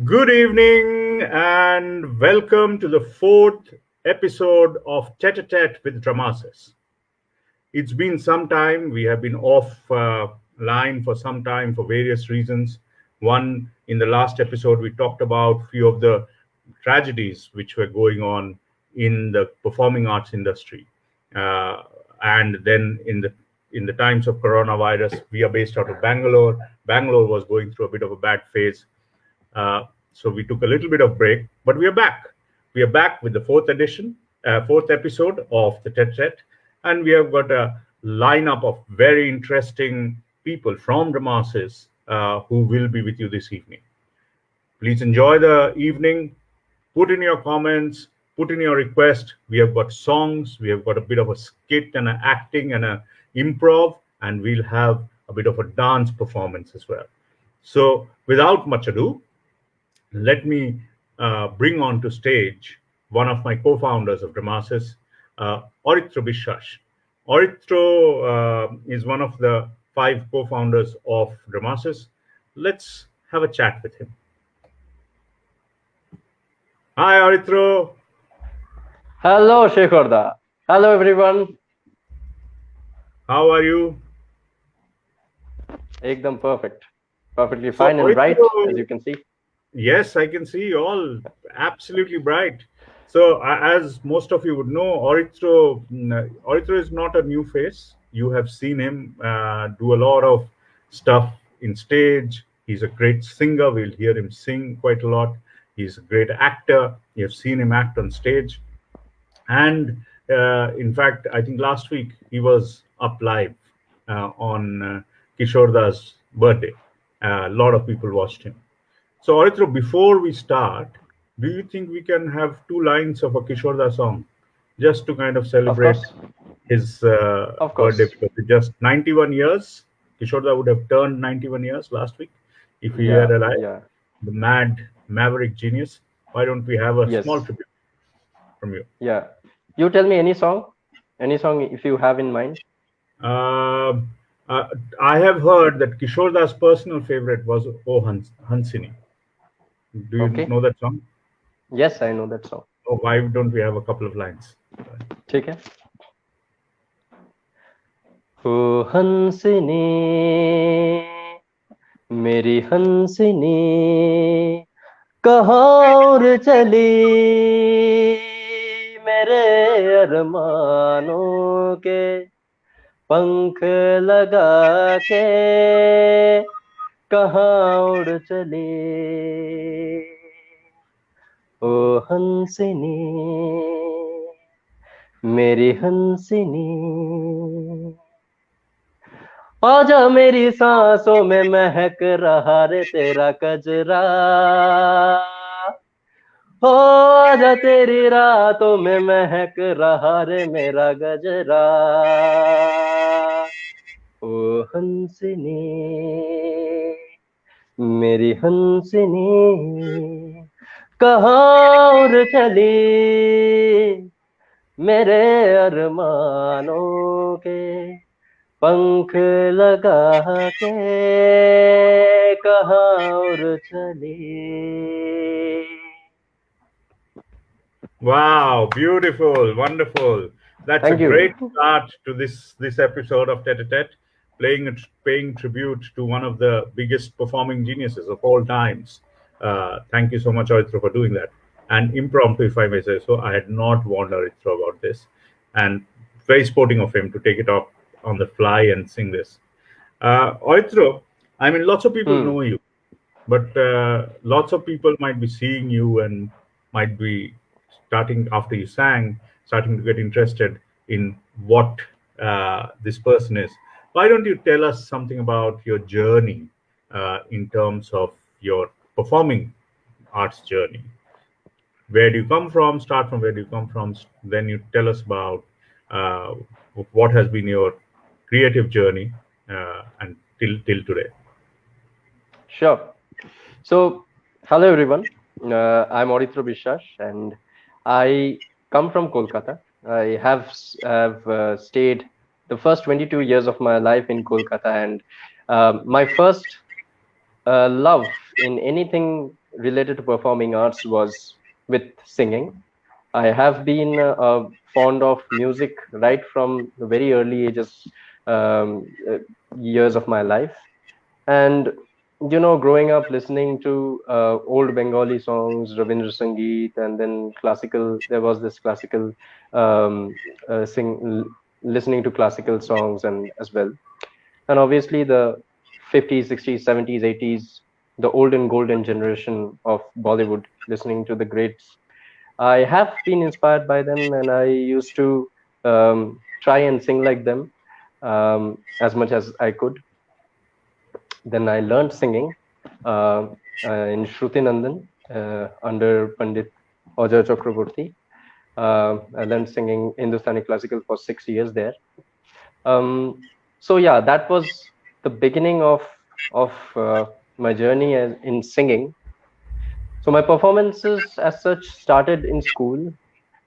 Good evening and welcome to the fourth episode of Tete-a-tete with Dramarsis. It's been some time. We have been off line for some time for various reasons. One, in the last episode, we talked about a few of the tragedies which were going on in the performing arts industry. Uh, and then in the times of coronavirus, we are based out of Bangalore. Bangalore was going through a bit of a bad phase. So we took a little bit of break, but we are back. We are back with the fourth episode of the Tet, and we have got a lineup of very interesting people from Dramarsis who will be with you this evening. Please enjoy the evening. Put in your comments, put in your request. We have got songs, we have got a bit of a skit and an acting and a improv, and we'll have a bit of a dance performance as well. So without much ado, let me bring on to stage one of my co-founders of Dramarsis, Aritra Biswas. Aritra is one of the 5 co-founders of Dramarsis. Let's have a chat with him. Hi, Aritra. Hello, Shekhar. Hello, everyone. How are you? Ekdam perfect. Perfectly fine and bright, as you can see. Yes, I can see you all absolutely bright. So, as most of you would know, Aritra is not a new face. You have seen him do a lot of stuff in stage. He's a great singer. We'll hear him sing quite a lot. He's a great actor. You have seen him act on stage. And in fact, I think last week he was up live on Kishorda's birthday. A lot of people watched him. So, Aritra, before we start, do you think we can have 2 lines of a Kishorda song just to kind of celebrate his birthday? Because it's just 91 years. Kishorda would have turned 91 years last week if he were alive. Yeah. The mad maverick genius. Why don't we have a small tribute from you? Yeah. You tell me any song if you have in mind. I have heard that Kishorda's personal favorite was O Hansini. Do you know that song? Yes, I know that song. Oh, why don't we have a couple of lines? ठीक है. ओ हंसनी मेरी हंसनी कहाँ और चली मेरे अरमानों के पंख लगा के कहाँ उड़ चली ओ हंसनी मेरी हंसनी आजा मेरी सांसों में महक रहा रे तेरा कजरा हो आजा तेरी रातों में महक रहा रे मेरा गजरा ओ हंसनी मेरी हंसनी कहाँ और चली मेरे अरमानों के पंख लगा के कहाँ और चली. Wow, beautiful, wonderful. That's a great start to this episode of Tete-a-tete, paying tribute to one of the biggest performing geniuses of all times. Thank you so much, Aritra, for doing that. And impromptu, if I may say so, I had not warned Aritra about this. And very sporting of him to take it up on the fly and sing this. Aritra, I mean, lots of people know you, but lots of people might be seeing you and might be starting after you sang, starting to get interested in what this person is. Why don't you tell us something about your journey in terms of your performing arts journey? Where do you come from? Start from where do you come from? Then you tell us about what has been your creative journey and till today. Sure. So, hello everyone. I'm Aritra Biswas and I come from Kolkata. I have stayed the first 22 years of my life in Kolkata, and my first love in anything related to performing arts was with singing. I have been fond of music right from the very early ages, um, uh, years of my life. And growing up listening to old Bengali songs, Rabindra Sangeet, and then classical. There was this classical um, listening to classical songs and as well, and obviously the 50s, 60s, 70s, 80s, the old and golden generation of Bollywood, listening to the greats. I have been inspired by them, and I used to try and sing like them as much as I could. Then I learned singing uh, in Shruti Nandan under Pandit Ajay Chakraborty. I learned singing Hindustani classical for 6 years there. So yeah, that was the beginning of my journey in singing. So my performances as such started in school,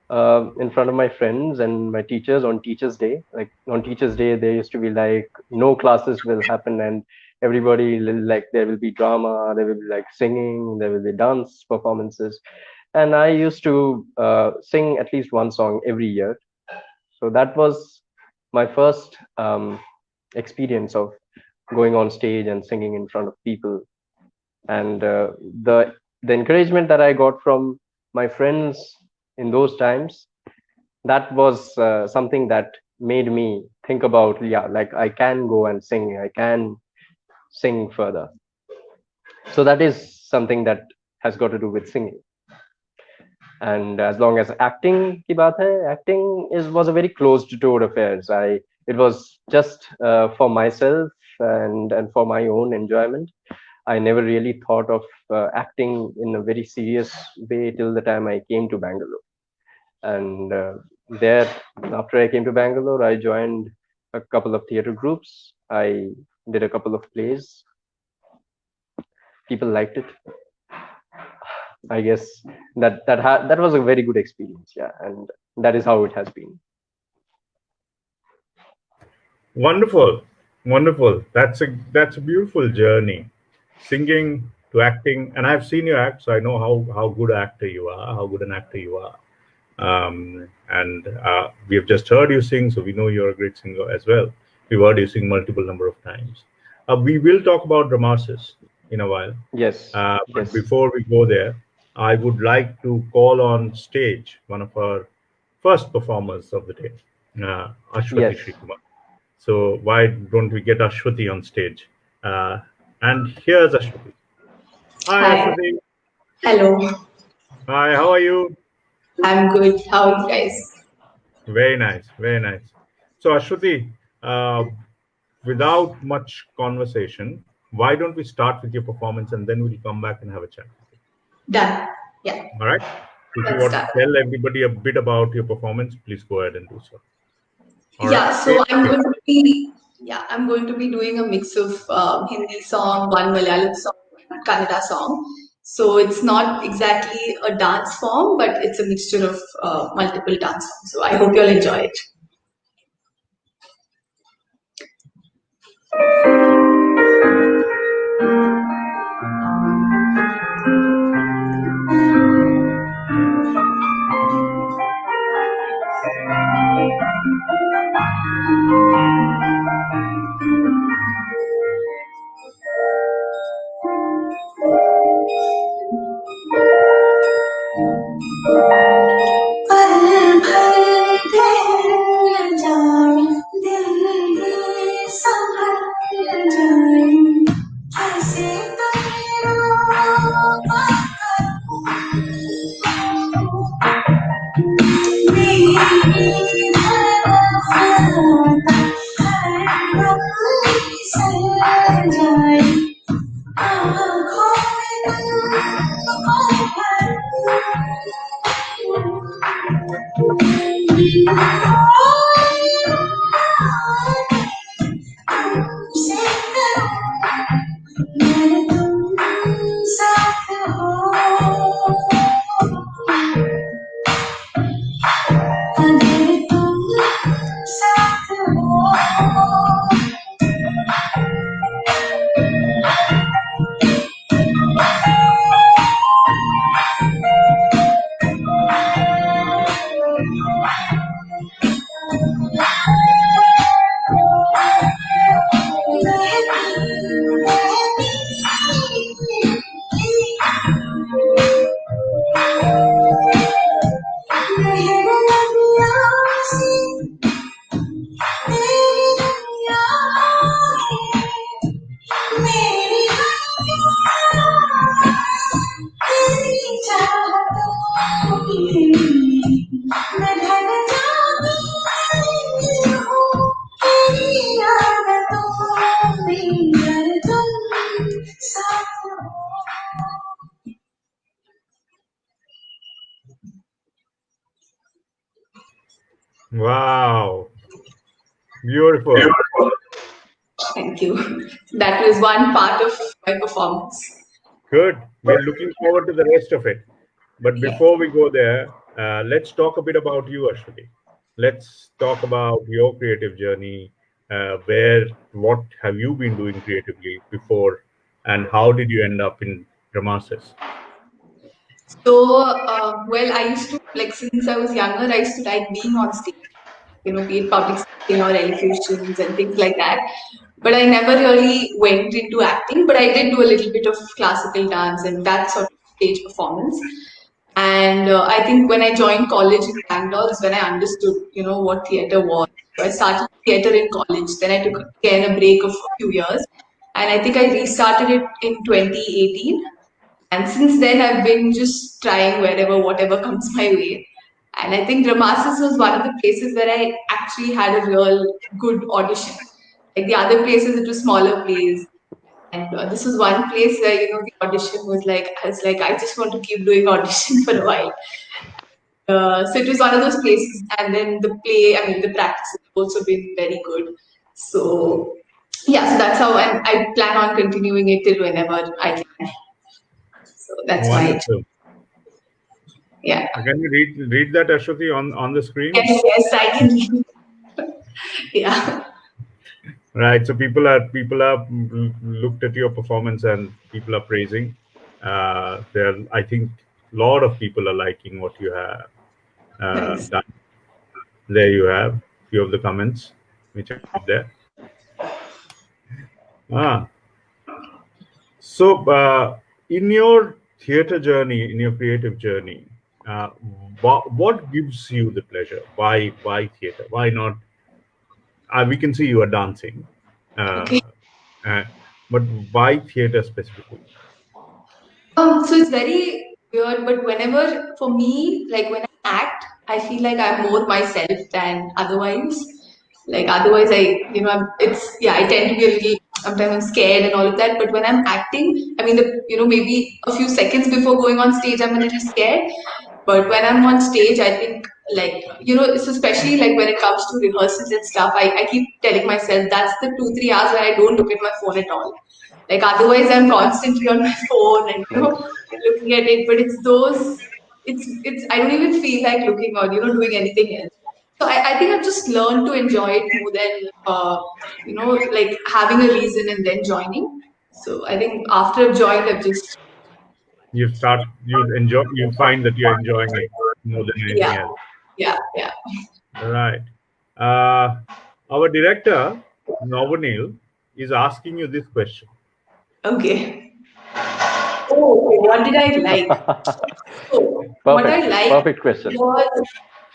in front of my friends and my teachers on Teachers' Day. Like on Teachers' Day, there used to be like no classes will happen, and everybody like there will be drama, there will be like singing, there will be dance performances, and I used to sing at least one song every year. So that was my first experience of going on stage and singing in front of people, and the encouragement that I got from my friends in those times, that was something that made me think about, yeah, like I can go and sing, I can sing further. So that is something that has got to do with singing. And as long as acting ki baat hai, acting was a very closed door affairs. It was just for myself and for my own enjoyment. I never really thought of acting in a very serious way till the time I came to Bangalore. And there, after I came to Bangalore, I joined a couple of theater groups. I did a couple of plays. People liked it. I guess that was a very good experience. Yeah, and that is how it has been. Wonderful, wonderful. That's a beautiful journey, singing to acting. And I've seen you act, so I know how good actor you are, how good an actor you are. And we have just heard you sing, so we know you're a great singer as well. We've heard you sing multiple number of times. We will talk about Dramarsis in a while, Yes, but yes, before we go there, I would like to call on stage one of our first performers of the day, Aswathy yes. Sreekumar. So why don't we get Aswathy on stage? Uh, and here's Aswathy. Hi, Hi. Aswathy. Hello. Hi, how are you? I'm good. How are you guys? Very nice, very nice. So, Ashwati, uh, without much conversation, why don't we start with your performance and then we'll come back and have a chat? Done. Yeah. All right. If you Let's want start. to tell everybody a bit about your performance, please go ahead and do so. All right. Yeah. Stage So I'm is going to be I'm going to be doing a mix of Hindi song, one Malayalam song, and Kannada song. So it's not exactly a dance form, but it's a mixture of multiple dance forms. So I hope you'll enjoy it. पल भर ठहर जाए दिल ये संभल जाए कैसे तेरा मेरी धड़कन हर वक्त सर जाए आँखों Wow. Beautiful. Thank you. That was one part of my performance. Good. We're looking forward to the rest of it. But Yeah. before we go there, let's talk a bit about you, Ashwati. Let's talk about your creative journey. What have you been doing creatively before, and how did you end up in Dramarsis? So, well, I used to, like, since I was younger, I used to like being on stage, be it public speaking or elocutions and things like that. But I never really went into acting, but I did do a little bit of classical dance and that sort of stage performance. And I think when I joined college in Bangalore is when I understood, what theatre was. So I started theatre in college. Then I took again a break of a few years. And I think I restarted it in 2018. And since then, I've been just trying whatever comes my way. And I think Dramarsis was one of the places where I actually had a real good audition. Like the other places, it was smaller plays. And this was one place where, the audition was like, I was like, I just want to keep doing audition for a while. So it was one of those places. And then the practice has also been very good. So, yeah, so that's how I plan on continuing it till whenever I can. So that's my, Wonderful. yeah. Can you read that, Ashwati, on the screen? Yes, I can. Yeah. Right. So people are looked at your performance and people are praising. I think a lot of people are liking what you have Nice. done. There you have few of the comments which are there. Ah, so in your theater journey, in your creative journey, uh, what gives you the pleasure? Why theater? Why not? We can see you are dancing, Okay. uh, uh, but why theater specifically? So it's very weird, but whenever, for me, like when I act, I feel like I'm more myself than otherwise. Like otherwise, I tend to be a little, sometimes I'm scared and all of that. But when I'm acting, I mean, maybe a few seconds before going on stage, I'm a little scared. But when I'm on stage, I think like, it's especially like when it comes to rehearsals and stuff, I keep telling myself that's the 2, 3 hours where I don't look at my phone at all. Like otherwise I'm constantly on my phone and Nice. looking at it. But it's I don't even feel like looking or doing anything else. So I think I've just learned to enjoy it more than like having a reason and then joining. So I think after I've joined, I've just You find that you're enjoying it more than yeah, anything else. yeah. Right. Uh, our director, Novanil, is asking you this question. Okay. Oh, okay. What did I like? So what I liked Perfect question. was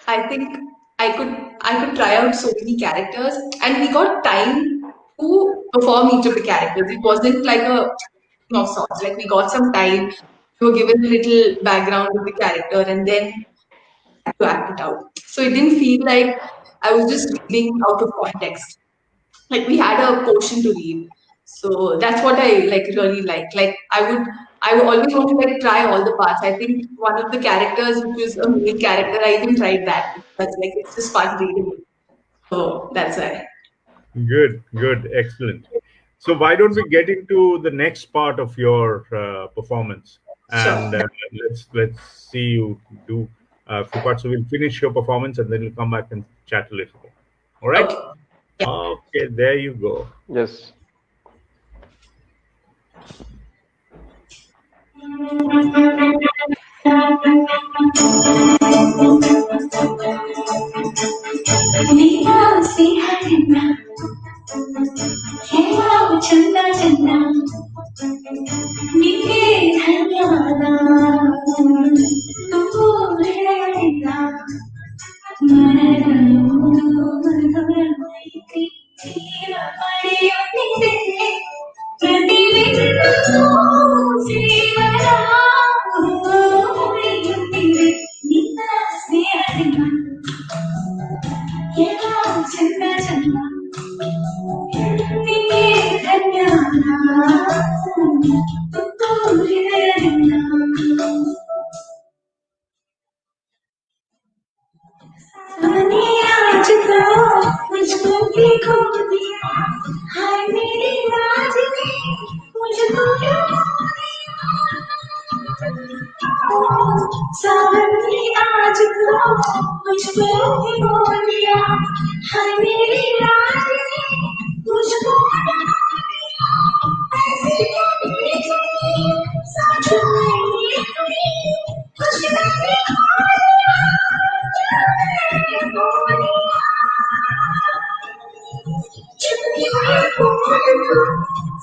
I think I could try out so many characters and we got time to perform each of the characters. It wasn't like a of sorts. Like we got some time, we were given a little background of the character and then to act it out. So it didn't feel like I was just reading out of context. Like we had a portion to read. So that's what I like really like I would always want to like try all the parts. I think one of the characters which was a main character, I even tried that because like it's just fun reading. So that's why. Good, good, excellent. So why don't we get into the next part of your performance, and Sure. let's see you do a few parts. So we'll finish your performance, and then we'll come back and chat a little bit. All right? Okay. Okay, there you go. Yes. చందా చందా నీకే ధన్యవాద నువ్వు హేళన మనమైతి జీవపడియుండితే ప్రతి విందు జీవనా ముడియుండితే నిన్న స్నేహదిన ఎలా చందా చందా నీకే ధన్యవాద मुझको भी खो दिया, हाय मेरी राजनी, मुझको क्यों खो दिया? सावन ने आज तो मुझको भी खो दिया, हाय मेरी राजनी, मुझको क्यों खो दिया? ऐसे कभी चली साँझों में ये हुई, कुछ मैंने खो दिया, मैंने खो दिया। चुपके में बोल दो,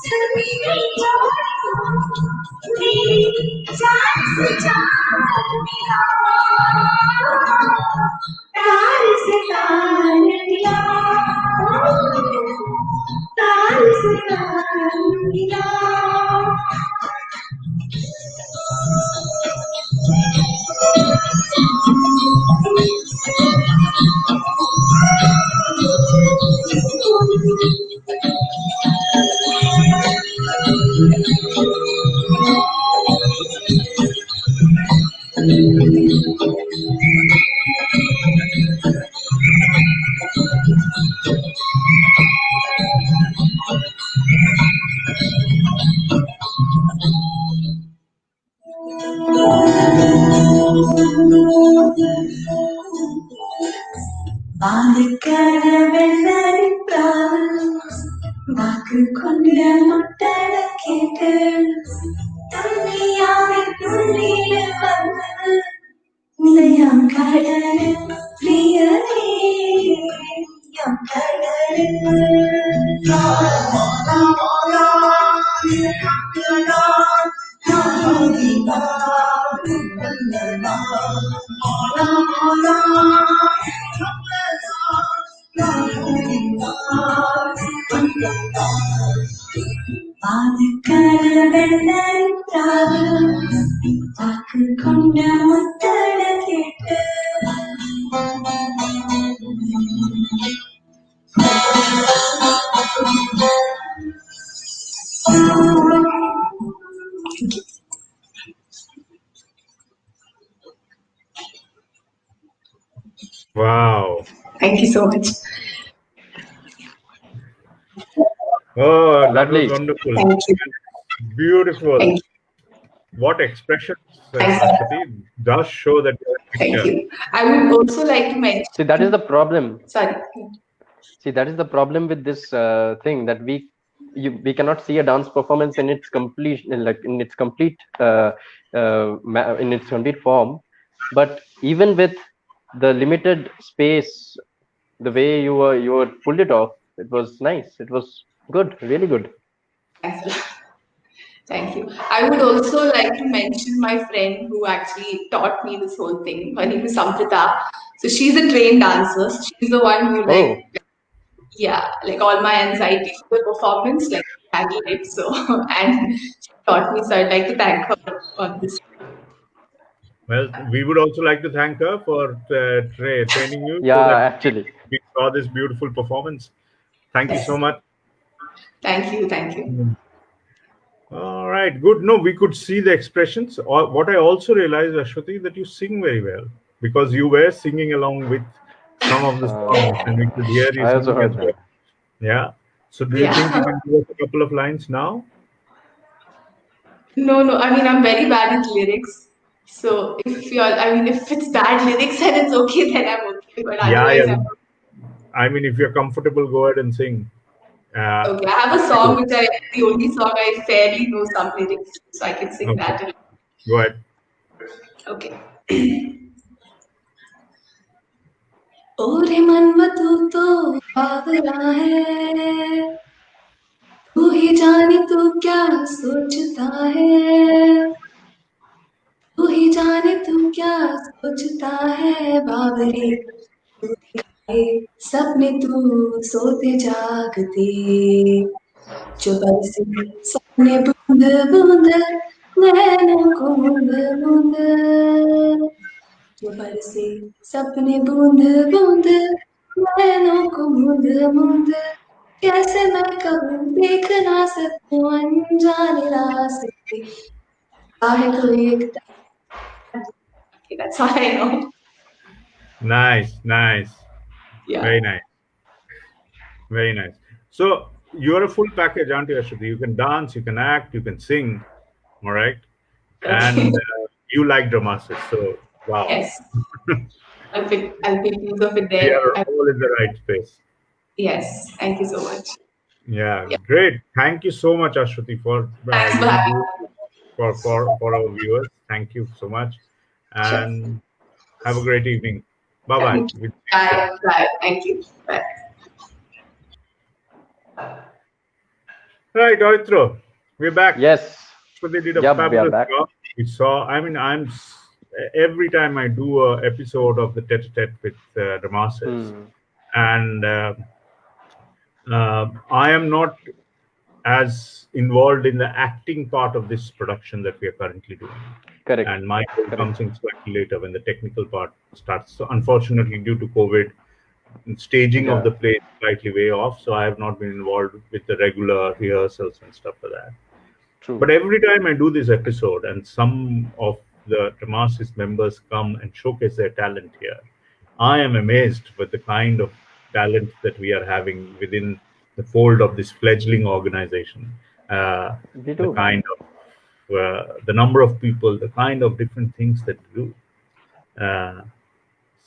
चलती नहीं जाऊँ, मेरी जान से जान मिला, तार से तार मिला, तार से तार मिला। വാക്ക് കൊണ്ട് മുട്ടടക്കിട്ട് തമ്മിയാവിനുള്ളിൽ വന്ന് നിലയാം കടല് പ്രിയനേ യം കടല് വാക്ക് കൊണ്ട് മുട്ടടക്കിട്ട് Wow. Thank you so much. Oh, that Lovely. was wonderful. Thank you. Beautiful. Thank you. What expressions, Aswathy, does show that you're a Thank picture. you. I would also like to mention. See, that is the problem. Sorry. See, that is the problem with this thing, that we cannot see a dance performance in its complete, like in its complete in its complete form. But even with the limited space, the way you were pulled it off, it was nice. It was good, really good. Thanks a lot. Thank you. I would also like to mention my friend who actually taught me this whole thing. Her name is Samprita. So she's a trained dancer. She's the one who like all my anxiety for the performance, like handled it. So and she taught me. So I'd like to thank her on this. Well, we would also like to thank her for training you Yeah, so that actually. we saw this beautiful performance. Thank you Yes. so much. Thank you. Thank you. All right, good. No, we could see the expressions. What I also realized, Ashwati, that you sing very well because you were singing along with some of the songs, and we could hear you I also singing as heard well. that. Yeah. So, do you think you can give us a couple of lines now? No, no. I mean, I'm very bad at lyrics. So if it's bad lyrics and it's okay, then I'm okay. But Yeah, otherwise, yeah. I mean, if you're comfortable, go ahead and sing. okay. I have a song which the only song I fairly know some lyrics to, so I can sing Okay. that. Go ahead. Okay. ओरे मनवा तू तो पागला है, तू ही जाने तू क्या सोचता है, तू ही जाने तू क्या सोचता है, बाबरे तू दिखाए सपने तू सोते जागते, जो बरसे सपने बूंद बूंद नैनों को बूंद बूंद, जो बरसे सपने बूंद बूंद नैनों को बूंद बूंद, कैसे मैं कभी देख ना सकूं अनजाने रास्ते, Okay, that's all I know. Nice, nice. Yeah. Very nice. Very nice. So you're a full package, aren't you, Ashwati? You can dance, you can act, you can sing, all right? Okay. And you like Dramarsis. So, wow. Yes. I'll pick use of it We there. are all in the right space. Yes. Thank you so much. Yeah, Yeah. great. Thank you so much, Ashwati, for Thanks for having doing this for our viewers. Thank you so much, me. Sure. and have a great evening. Bye bye. Thank you. We'll see you soon. Bye. Bye. Thank you. Bye. Right, Aritra, we're back. Yes. So they did a Yep, we are fabulous back. job. We saw. I mean, every time I do a episode of the Tete-a-tete with Dramarsis, Hmm. and I am not as involved in the acting part of this production that we are currently doing. Correct. And my role Correct. comes in slightly later when the technical part starts. So unfortunately, due to COVID, staging of Yeah. the play is slightly way off. So I have not been involved with the regular rehearsals and stuff like that. True. But every time I do this episode and some of the Dramarsis members come and showcase their talent here, I am amazed with the kind of talent that we are having within the fold of this fledgling organization. We The do. kind of the number of people, the kind of different things that we do. Uh,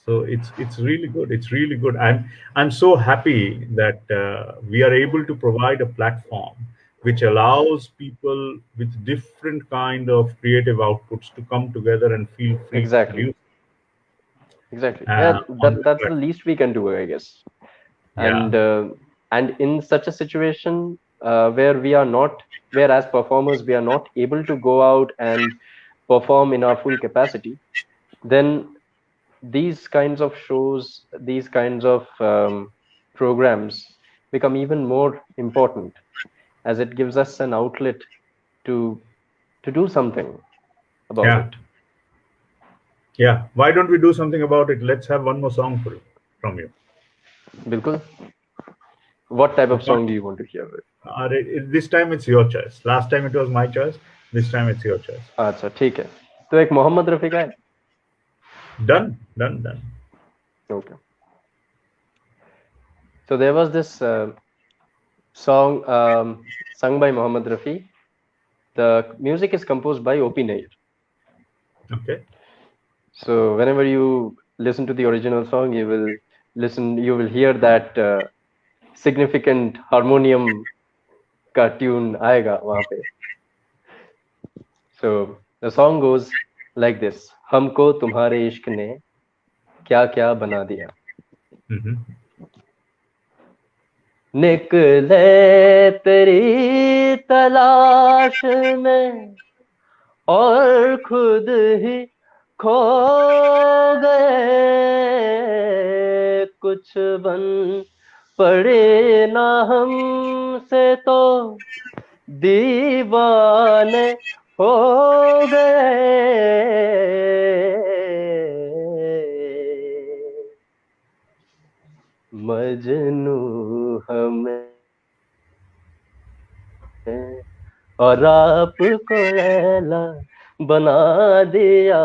so it's really good. It's really good. I'm so happy that we are able to provide a platform which allows people with different kind of creative outputs to come together and feel free to Exactly. produce Exactly. Yeah, on the that's the platform. least we can do, I guess. Yeah, And in such a situation where as performers we are not able to go out and perform in our full capacity, then these kinds of shows, these kinds of programs become even more important, as it gives us an outlet to do something about yeah, it. yeah. Why don't we do something about it? Let's have one more song from you. Bilkul. What type of It's not, song do you want to hear? this time it's your choice. Last time it was my choice. This time it's your choice. अच्छा ठीक है, तो एक मोहम्मद रफी का है. Done, done, done. Okay. So there was this song sung by Mohammed Rafi. The music is composed by O.P. Nair. Okay. So whenever you listen to the original song, you will hear that significant harmonium का tune आएगा वहाँ पे. So the song goes like this: हमको तुम्हारे इश्क ने क्या क्या बना दिया. Mm-hmm. निकले तेरी तलाश में और खुद ही खो गए, कुछ बन पड़े ना हमसे तो दीवाने हो गए. मजनू हमें और आपको लैला बना दिया,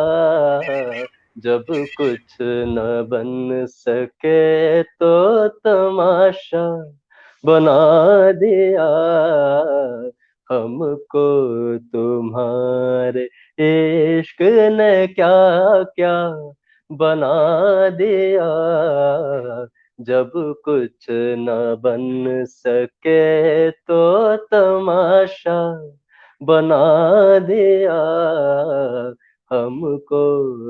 जब कुछ न बन सके तो तमाशा बना दिया. हमको तुम्हारे इश्क ने क्या क्या बना दिया, जब कुछ न बन सके तो तमाशा बना दिया. हमको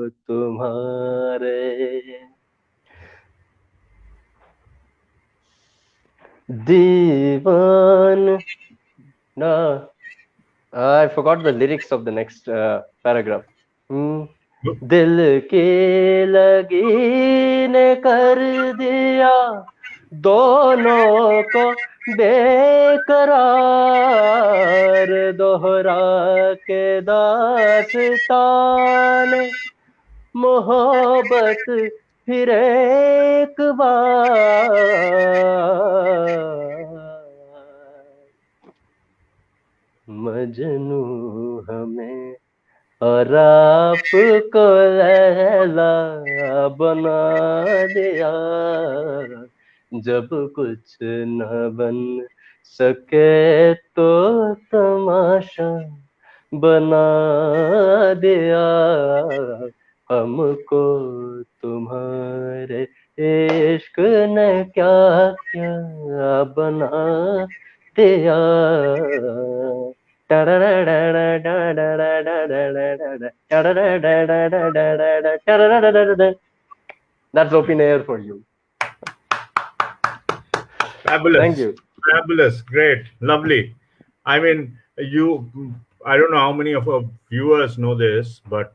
तुम्हारे दीवान. No, I forgot the lyrics of the next paragraph. दिल की लगी ने कर दिया दोनों को बेकरार, दोहरा के दास्तान मोहब्बत फिर एक बार. मजनू हमें और आपको लैला बना दिया, जब कुछ न बन सके तो तमाशा बना दिया, हमको तुम्हारे इश्क ने क्या क्या बना दिया। That's open air for you. Fabulous. Thank you. Fabulous. Great. Lovely. I mean, I don't know how many of our viewers know this, but,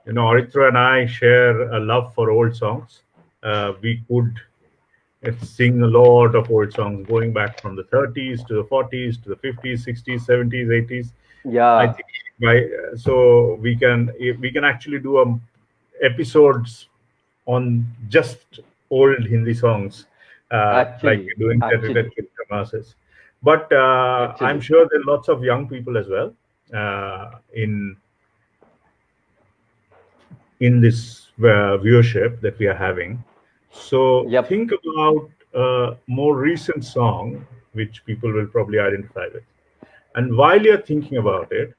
Aritra and I share a love for old songs. We could sing a lot of old songs going back from the 30s to the 40s to the 50s, 60s, 70s, 80s. I Yeah, think so we can actually do episodes on just old Hindi songs, like actually, we're doing actually, Tete-a-tete with Dramarsis. But I'm actually. sure there are lots of young people as well in this viewership that we are having. So Yep. think about a more recent song which people will probably identify with. And while you're thinking about it,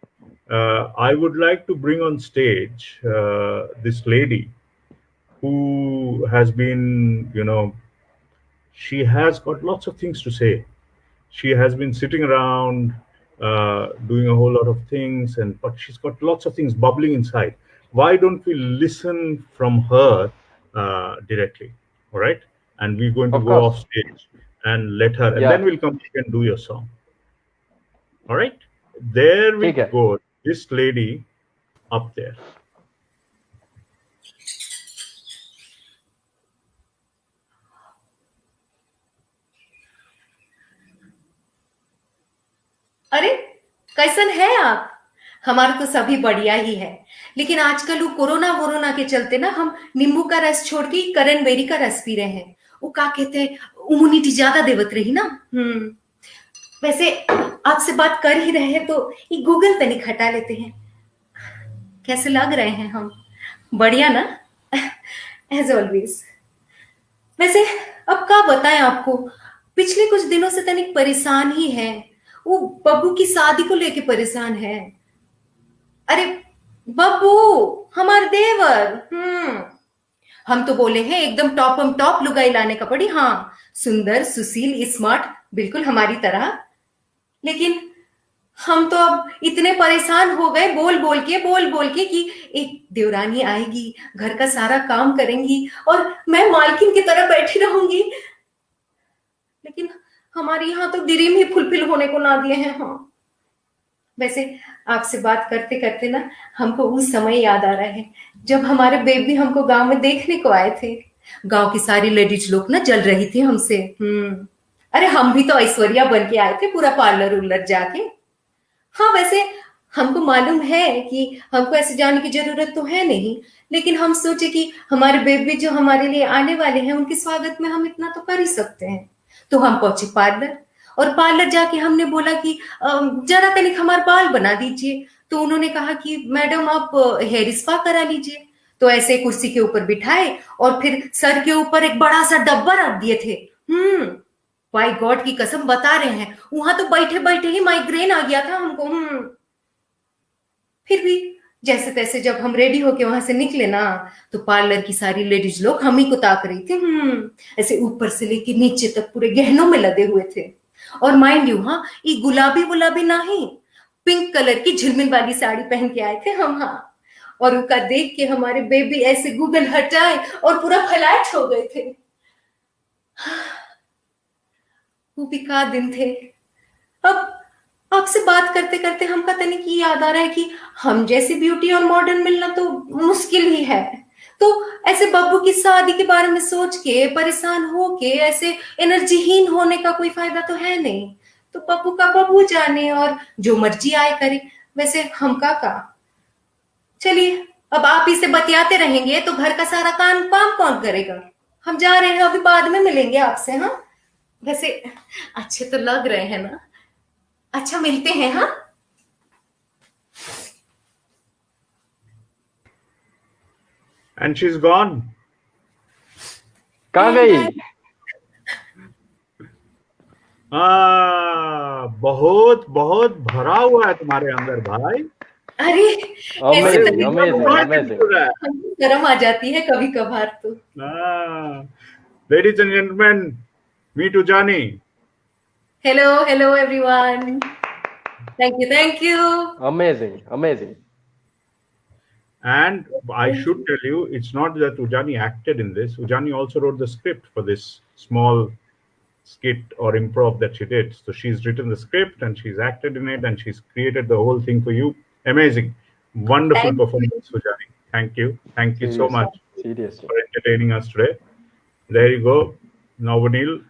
I would like to bring on stage this lady who has been, she has got lots of things to say. She has been sitting around doing a whole lot of things, but she's got lots of things bubbling inside. Why don't we listen from her directly? All right, and we're going to Of go off course. stage and let her, and then Yeah. we'll come back and do your song. All right, there we ठीक है. go. This lady up there. अरे कैसन है आप? हमारा तो सभी बढ़िया ही है, लेकिन आजकल वो कोरोना वोरोना के चलते ना हम नींबू का रस छोड़ के करनबेरी का रस पी रहे हैं। वो क्या कहते हैं, इम्यूनिटी ज्यादा देवत रही ना। वैसे आपसे बात कर ही रहे हैं तो ये गूगल तनिक हटा लेते हैं। कैसे लग रहे हैं हम? बढ़िया ना? As always. वैसे अब क्या बताएं आपको, पिछले कुछ दिनों से तनिक परेशान ही है। वो बब्बू की शादी को लेके परेशान है। अरे बब्बू, हमारे देवर। हम तो बोले हैं एकदम टॉप लुगाई लाने का पड़ी। हाँ, सुंदर सुशील स्मार्ट, बिल्कुल हमारी तरह। लेकिन हम तो अब इतने परेशान हो गए बोल बोल के कि एक देवरानी आएगी, घर का सारा काम करेंगी और मैं मालकिन की तरह बैठी रहूंगी। लेकिन हमारे यहाँ तो ड्रीम ही फुलफिल होने को ना दिए हैं। हाँ, वैसे आपसे बात करते करते ना हमको उस समय याद आ रहा है जब हमारे बेबी हमको गांव में देखने को आए थे। गांव की सारी लेडीज लोग ना जल रही थी हमसे। अरे हम भी तो ऐश्वर्या बन के आए थे, पूरा पार्लर उर्लर जाके। हाँ, वैसे हमको मालूम है कि हमको ऐसे जाने की जरूरत तो है नहीं, लेकिन हम सोचे कि हमारे बेबी जो हमारे लिए आने वाले हैं उनके स्वागत में हम इतना तो कर ही सकते हैं। तो हम पहुंचे पार्लर, और पार्लर जाके हमने बोला कि जरा तनिक हमारे बाल बना दीजिए। तो उन्होंने कहा कि मैडम आप हेयर स्पा करा लीजिए। तो ऐसे कुर्सी के ऊपर बिठाए और फिर सर के ऊपर एक बड़ा सा डब्बा रख दिए थे। बाय गॉड की कसम बता रहे हैं, वहां तो बैठे बैठे ही माइग्रेन आ गया था हमको। फिर भी जैसे तैसे जब हम रेडी होके वहां से निकले ना, तो पार्लर की सारी लेडीज लोग हम ही को ताक रही थी। ऐसे ऊपर से लेके नीचे तक पूरे गहनों में लदे हुए थे। और माइंड यू, हाँ, ये गुलाबी गुलाबी नहीं, पिंक कलर की झिलमिल वाली साड़ी पहन के आए थे हम। हाँ, और उनका देख के हमारे बेबी ऐसे गूगल हटाए और पूरा फ्लैट हो गए थे। वो भी का दिन थे। अब आपसे बात करते करते हमका तनिक ये याद आ रहा है कि हम जैसी ब्यूटी और मॉडर्न मिलना तो मुश्किल ही है। तो ऐसे बब्बू की शादी के बारे में सोच के परेशान हो के ऐसे एनर्जीहीन होने का कोई फायदा तो है नहीं। तो बब्बू का बब्बू जाने और जो मर्जी आए करे। वैसे हम का चलिए, अब आप इसे बतियाते रहेंगे तो घर का सारा काम कौन करेगा? हम जा रहे हैं, अभी बाद में मिलेंगे आपसे। हाँ, वैसे अच्छे तो लग रहे हैं ना? अच्छा, मिलते हैं। हाँ। And she's gone. कहाँ गई? बहुत बहुत भरा हुआ है तुम्हारे अंदर भाई. अरे ऐसे Amazing, तरीके amazing, What amazing. into that? हमको शर्म आ जाती है कभी कभार तो. Ladies and gentlemen, meet Ujani. Hello everyone. Thank you. Amazing, amazing. And I should tell you, it's not that Ujani acted in this. Ujani also wrote the script for this small skit or improv that she did. So she's written the script and she's acted in it and she's created the whole thing for you. Amazing. Wonderful Thank you. performance, Ujani. Thank you. Thank you so Seriously, much seriously. for entertaining us today. There you go. Now, Vanil,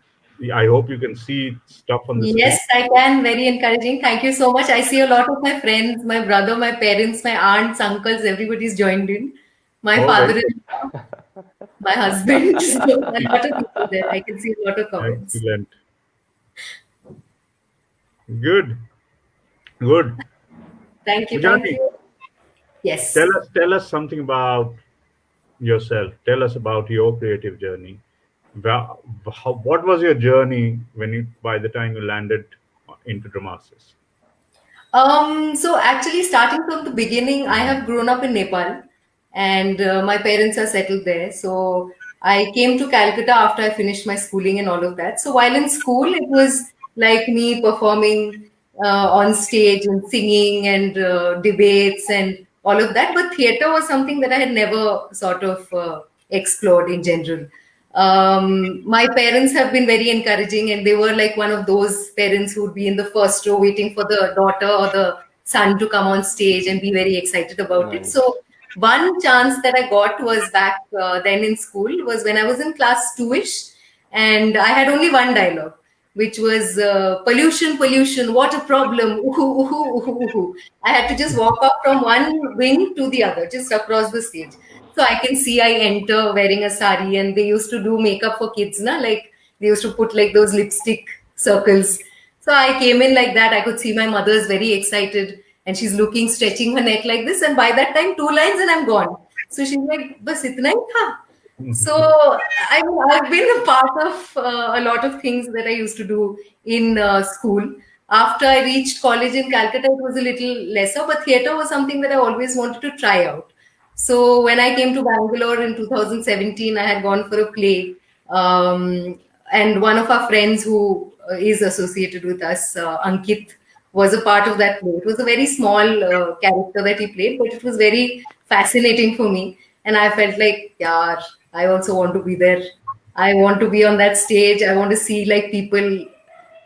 I hope you can see stuff on the Yes, I can. Very encouraging. Thank you so much. I see a lot of my friends, my brother, my parents, my aunts, uncles, everybody's joined in. My Oh, father-in-law, my husband. So a lot of people there. I can see a lot of screen. comments. Excellent. Good. Good. Thank you. Ujani, Thank you. Yes. tell us something about yourself. Tell us about your creative journey. What was your journey by the time you landed into Dramarsis? So actually, starting from the beginning, I have grown up in Nepal, and my parents are settled there. So I came to Calcutta after I finished my schooling and all of that. So while in school, it was like me performing on stage and singing and debates and all of that. But theater was something that I had never sort of explored in general. My parents have been very encouraging, and they were like one of those parents who would be in the first row waiting for the daughter or the son to come on stage and be very excited about it. Nice. So one chance that I got was back then in school was when I was in class 2ish, and I had only one dialogue, which was pollution, pollution, what a problem. Ooh, ooh, ooh, ooh, ooh. I had to just walk up from one wing to the other, just across the stage. So I can see I enter wearing a sari, and they used to do makeup for kids, na? Like they used to put like those lipstick circles. So I came in like that. I could see my mother is very excited, and she's looking, stretching her neck like this. And by that time, 2 lines and I'm gone. So she's like, "Bas itna hi tha." So I mean, I've been a part of a lot of things that I used to do in school. After I reached college in Calcutta, it was a little lesser, but theater was something that I always wanted to try out. So when I came to Bangalore in 2017, I had gone for a play, and one of our friends who is associated with us, Ankit, was a part of that play. It was a very small character that he played, but it was very fascinating for me. And I felt like, yeah, I also want to be there. I want to be on that stage. I want to see like people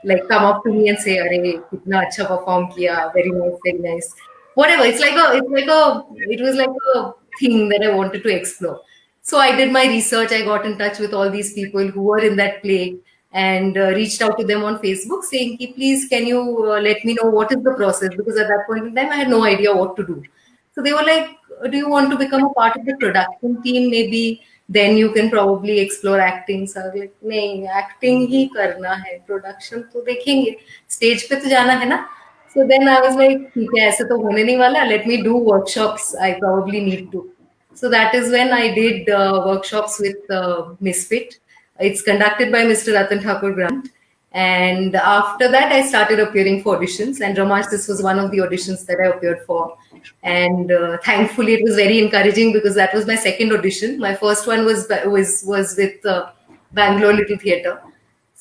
like come up to me and say, "Arey, kitna acha perform kiya, very nice, very nice." Whatever. It was like a thing that I wanted to explore. So I did my research. I got in touch with all these people who were in that play and reached out to them on Facebook saying, "Ki, please, can you let me know what is the process?" Because at that point in time, I had no idea what to do. So they were like, "Do you want to become a part of the production team? Maybe then you can probably explore acting." So I was like, नहीं, acting ही करना है, production तो देखेंगे, stage पे तो जाना है ना. So then I was like, ठीक है, ऐसे तो होने नहीं वाला. Let me do workshops. I probably need to. So that is when I did workshops with Misfit. It's conducted by Mr. Ratan Thakur Grant. And after that, I started appearing for auditions. And Ramesh, this was one of the auditions that I appeared for. And thankfully, it was very encouraging because that was my second audition. My first one was with Bangalore Little Theatre.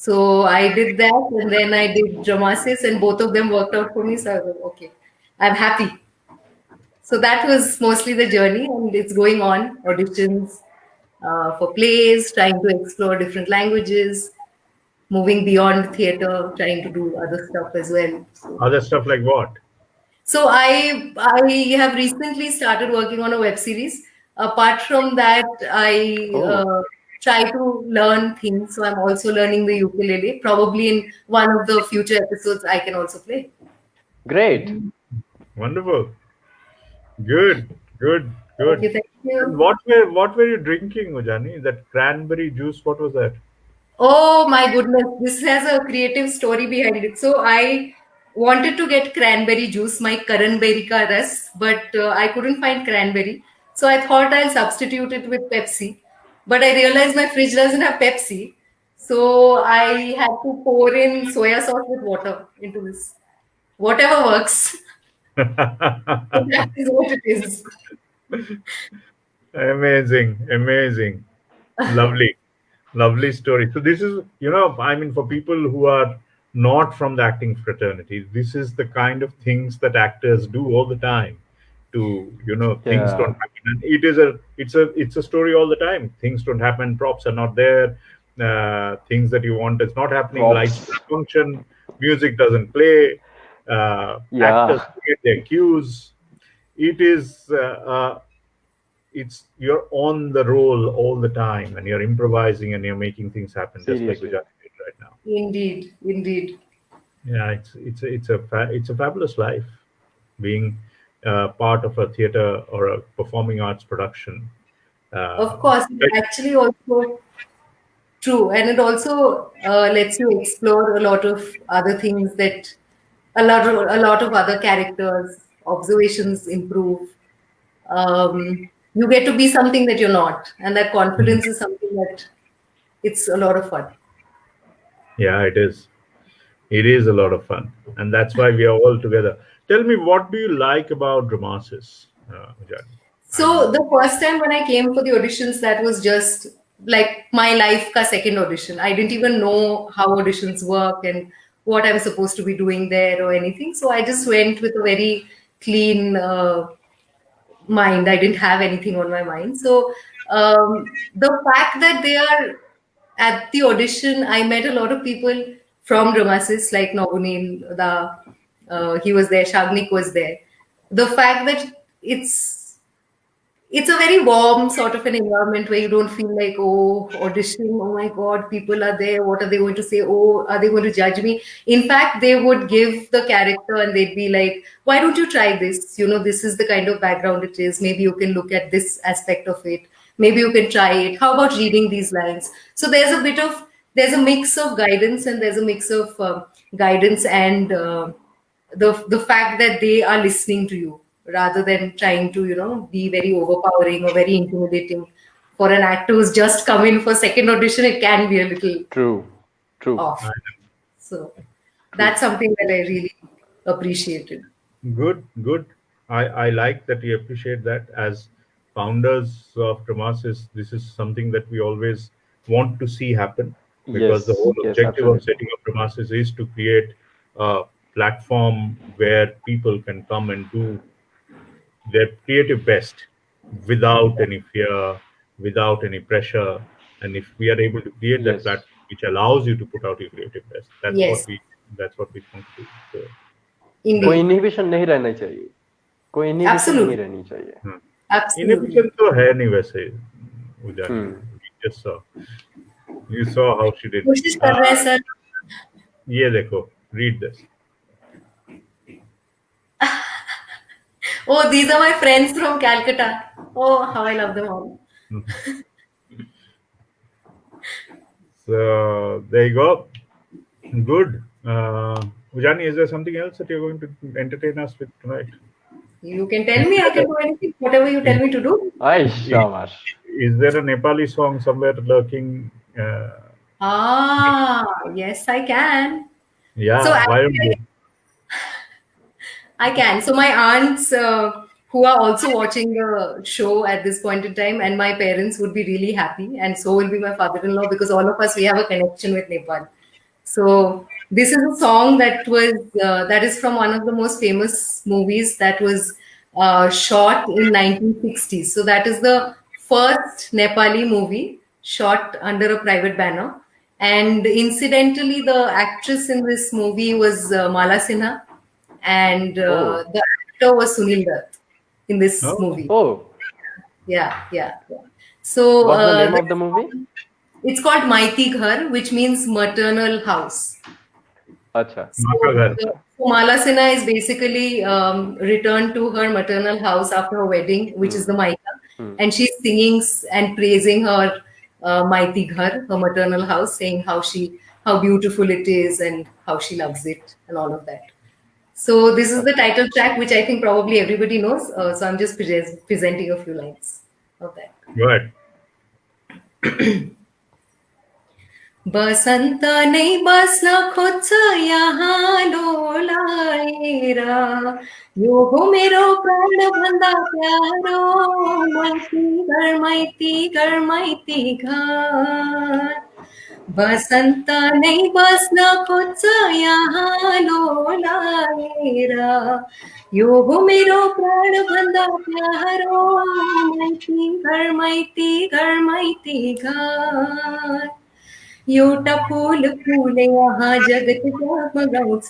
So I did that, and then I did Dramarsis, and both of them worked out for me. So I was like, okay, I'm happy. So that was mostly the journey, and it's going on auditions for plays, trying to explore different languages, moving beyond theater, trying to do other stuff as well. So, Other stuff like what? so I have recently started working on a web series. Apart from that, I Oh, try to learn things. So I'm also learning the ukulele. Probably in one of the future episodes, I can also play. great. Wonderful. Good. Good. Thank you, Good. thank And you. what were you drinking, Ujani? That cranberry juice. What was that? Oh my goodness, this has a creative story behind it. So I wanted to get cranberry juice, my Karan berry ka ras, but I couldn't find cranberry. So I thought I'll substitute it with Pepsi. But I realized my fridge doesn't have Pepsi. So I had to pour in soya sauce with water into this. Whatever works. So that is what it is. Amazing, amazing, lovely, lovely story. So this is, I mean, for people who are not from the acting fraternity, this is the kind of things that actors do all the time. To things don't Yeah. happen, and it's a story all the time. Things don't happen. Props are not there. Things that you want is not happening. Lights Props. don't function. Music doesn't play. Actors Yeah. get their cues. It is. It's you're on the roll all the time, and you're improvising and you're making things happen, just like Seriously. Ujani did right now. Indeed, indeed. Yeah, it's a fabulous life, being part of a theater or a performing arts production. Of Uh, course, it's actually also true, and it also lets you explore a lot of other things that a lot of other characters, observations improve. You get to be something that you're not, and that confidence is something that it's a lot of fun. yeah, it is. It is a lot of fun, and that's why we are all together. Tell me, what do you like about Dramarsis, Ujani? I So mean, the first time when I came for the auditions, that was just like my life ka second audition. I didn't even know how auditions work and what I'm supposed to be doing there or anything. So I just went with a very clean mind. I didn't have anything on my mind. So the fact that they are at the audition, I met a lot of people from Dramasis, like Nogunil, he was there, Shagnik was there. The fact that it's a very warm sort of an environment where you don't feel like, oh, auditioning, oh my God, people are there. What are they going to say? Oh, are they going to judge me? In fact, they would give the character and they'd be like, why don't you try this? This is the kind of background it is. Maybe you can look at this aspect of it. Maybe you can try it. How about reading these lines? So there's a mix of guidance and there's a mix of guidance and the fact that they are listening to you rather than trying to be very overpowering or very intimidating. For an actor who's just come in for second audition, it can be a little True. True. off. So True. that's something that I really appreciated. good, good. I like that you appreciate that. As founders of Dramasis, this is something that we always want to see happen, because the Yes. whole Yes. objective of Absolutely. setting up Dramasis is to create a platform where people can come and do their creative best without any fear, without any pressure. And if we are able to create that Yes. platform which allows you to put out your creative best, Yes, that's what we want to do. So कोई that's indeed. Inhibition नहीं रहना चाहिए. कोई inhibition नहीं Absolutely. रहनी चाहिए. hmm. Absolutely. Inhibition तो है नहीं वैसे उजानी. Hmm. We just saw. You saw how she did. कोशिश कर रहे हैं सर. ये देखो, read this. Oh, these are my friends from Calcutta. Oh, how I love them all. So there you go. Good. Ujani, is there something else that you're going to entertain us with tonight? You can tell me, I can do anything, whatever you tell me to do. Ay, shabash. Is there a Nepali song somewhere lurking? Yes, I can. Yeah, So why don't actually, you? I can. So my aunts, who are also watching the show at this point in time, and my parents would be really happy, and so will be my father-in-law, because all of us, we have a connection with Nepal. So this is a song that is from one of the most famous movies that was shot in 1960s. So that is the first Nepali movie shot under a private banner. And incidentally, the actress in this movie was Mala Sinha, and Oh. the actor was Sunil Dutt in this Oh, movie. Oh. Yeah, yeah, yeah. So What's the name of the movie? it's called Maiti Ghar, which means maternal house. Acha. Maka Ghar. So Mala Sinha is basically returned to her maternal house after her wedding, which is the Maika, and she's singing and praising her Maiti Ghar, her maternal house, saying how beautiful it is and how she loves it and all of that. So this is the title track, which I think probably everybody knows. So I'm just presenting a few lines of that. Good. बसंत नहीं बसना खुद से यहाँ डोलाएरा यो हो मेरो प्राण भन्दा प्यारो माइती घर बसंत नहीं बसना खुद से यहाँ डोलाएरा यो हो मेरो प्राण भन्दा प्यारो माइती घर एउटा फूल फूले यहाँ जगत जगमगाउँछ